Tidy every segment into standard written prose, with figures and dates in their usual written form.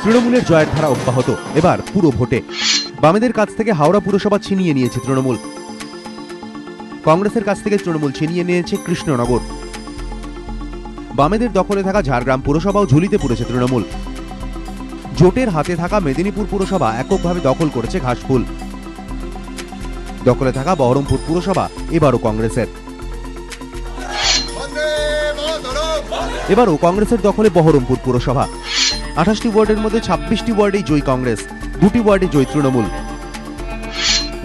তৃণমূলের জয়ের ধারা অব্যাহত, এবার পুরো ভোটে। বামেদের কাছ থেকে হাওড়া পুরসভা ছিনিয়ে নিয়েছে তৃণমূল। কংগ্রেসের কাছ থেকে তৃণমূল ছিনিয়ে নিয়েছে কৃষ্ণনগর। বামেদের দখলে থাকা ঝাড়গ্রাম পুরসভাও ঝুলিতে পড়েছে তৃণমূল। জোটের হাতে থাকা মেদিনীপুর পুরসভা এককভাবে দখল করেছে ঘাসফুল। দখলে থাকা বহরমপুর পুরসভা এবারও কংগ্রেসের। এবারও কংগ্রেসের দখলে বহরমপুর পুরসভা। 28টি ওয়ার্ডের মধ্যে 26টি ওয়ার্ডেই জয়ী কংগ্রেস, 2টি ওয়ার্ডে জয়ী তৃণমূল।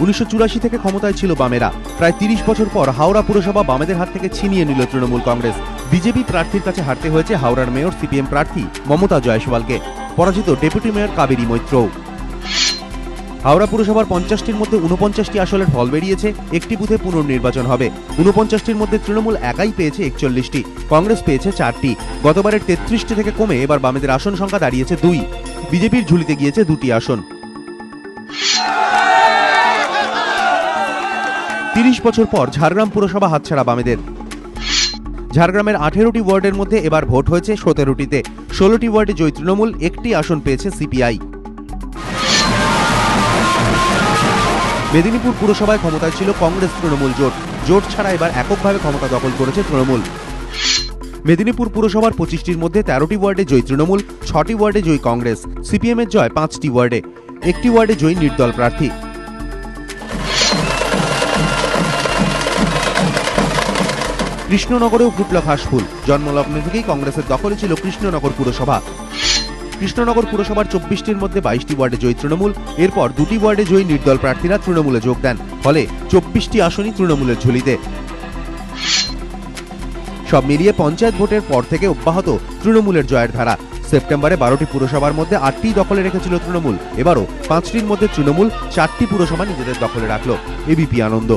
1984 থেকে ক্ষমতায় ছিল বামেরা। প্রায় 30 বছর পর হাওড়া পুরসভা বামেদের হাত থেকে ছিনিয়ে নিল তৃণমূল কংগ্রেস। বিজেপি প্রার্থীর কাছে হারতে হয়েছে হাওড়ার মেয়র সিপিএম প্রার্থী মমতা জয়সওয়ালকে, পরাজিত ডেপুটি মেয়র কাবেরী মৈত্র। হাওড়া পুরসভার 50টির মধ্যে 49টি আসনের ফল বেরিয়েছে। একটি বুথে পুনর্নির্বাচন হবে। 49টির মধ্যে তৃণমূল একাই পেয়েছে 41টি, কংগ্রেস পেয়েছে 4টি। গতবারের 33টি থেকে কমে এবার বামেদের আসন সংখ্যা দাঁড়িয়েছে 2। বিজেপির ঝুলিতে গিয়েছে 2টি আসন। 30 বছর পর ঝাড়গ্রাম পুরসভা হাতছাড়া বামেদের। ঝাড়গ্রামের 18টি ওয়ার্ডের মধ্যে এবার ভোট হয়েছে 17টিতে। 16টি ওয়ার্ডে জয়ী তৃণমূল, একটি আসন পেয়েছে সিপিআই। মেদিনীপুর পুরসভায় ক্ষমতায় ছিল কংগ্রেস তৃণমূল জোট। জোট ছাড়া এবার এককভাবে ক্ষমতা দখল করেছে তৃণমূল। মেদিনীপুর পুরসভার 25টির মধ্যে 13টি ওয়ার্ডে জয়ী তৃণমূল, 6টি ওয়ার্ডে জয়ী কংগ্রেস। সিপিএমের জয় 5টি ওয়ার্ডে, একটি ওয়ার্ডে জয়ী নির্দল প্রার্থী। কৃষ্ণনগরেও ফুটল ঘাসফুল। জন্মলগ্ন থেকেই কংগ্রেসের দখলে ছিল কৃষ্ণনগর পুরসভা। কৃষ্ণনগর পুরসভার 24টির মধ্যে 22টি ওয়ার্ডে জয়ী তৃণমূল। এরপর 2টি ওয়ার্ডে জয়ী নির্দল প্রার্থীরা তৃণমূলে যোগ দেন। ফলে 24টি আসনই তৃণমূলের ঝুলিতে। সব মিলিয়ে পঞ্চায়েত ভোটের পর থেকে অব্যাহত তৃণমূলের জয়ের ধারা। সেপ্টেম্বরে 12টি পুরসভার মধ্যে 8টি দখলে রেখেছিল তৃণমূল। এবারও 5টির মধ্যে তৃণমূল 4টি পুরসভা নিজেদের দখলে রাখল। এবিপি আনন্দ।